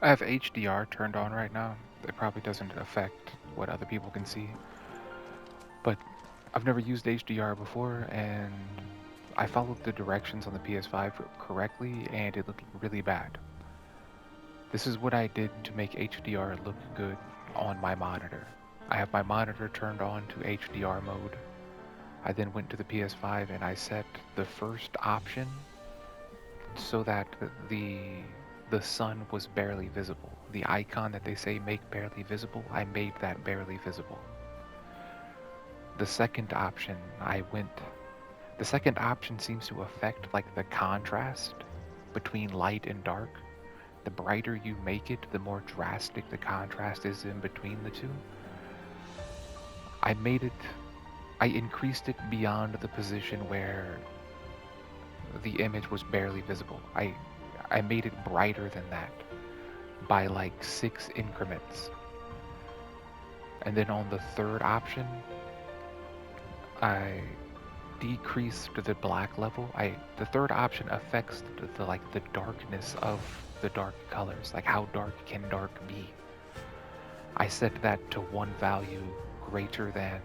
I have HDR turned on right now. It probably doesn't affect what other people can see, but I've never used HDR before, and I followed the directions on the PS5 correctly, and it looked really bad. This is what I did to make HDR look good on my monitor. I have my monitor turned on to HDR mode. I then went to the PS5 and I set the first option so that the sun was barely visible. The icon that they say make barely visible, I made that barely visible. The second option, the second option seems to affect like the contrast between light and dark. The brighter you make it, the more drastic the contrast is in between the two. I made it, I increased it beyond the position where the image was barely visible. I made it brighter than that by like 6 increments. And then on the third option, I decreased the black level. The third option affects the like the darkness of the dark colors. Like how dark can dark be? I set that to one value greater than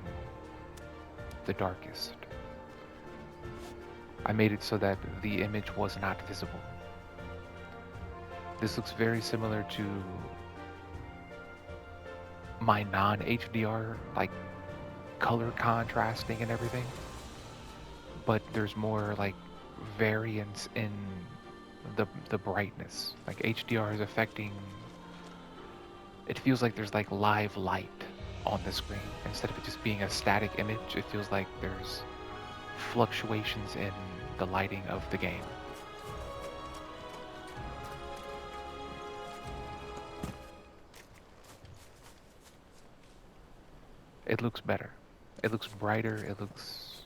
the darkest. I made it so that the image was not visible. This looks very similar to my non-HDR like color contrasting and everything, but there's more like variance in the brightness. Like HDR is affecting. It feels like there's like live light on the screen instead of it just being a static image. It feels like there's fluctuations in the lighting of the game. It looks better. It looks brighter. It looks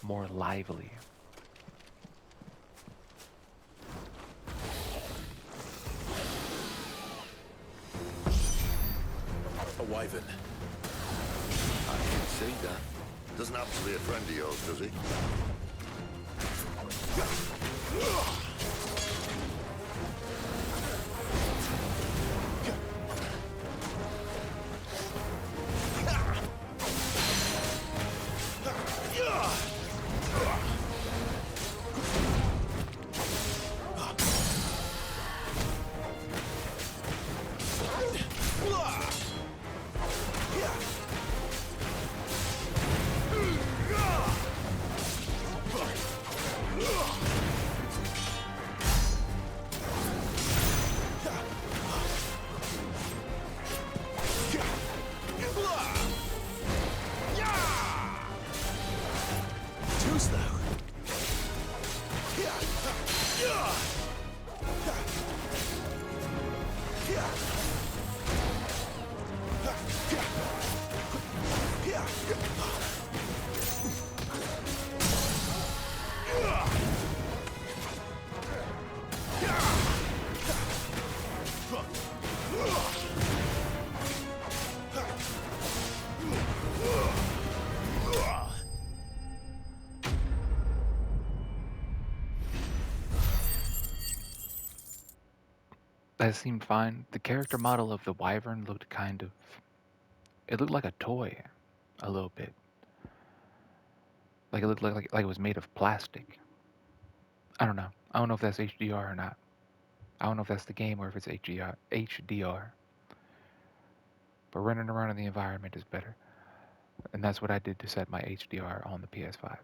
more lively. A wyvern. I can see that. Doesn't happen to be a friend of yours, does he? That seemed fine. The character model of the wyvern looked kind of. It looked like a toy, a little bit. Like it looked like it was made of plastic. I don't know. I don't know if that's HDR or not. I don't know if that's the game or if it's HDR. But running around in the environment is better. And that's what I did to set my HDR on the PS5.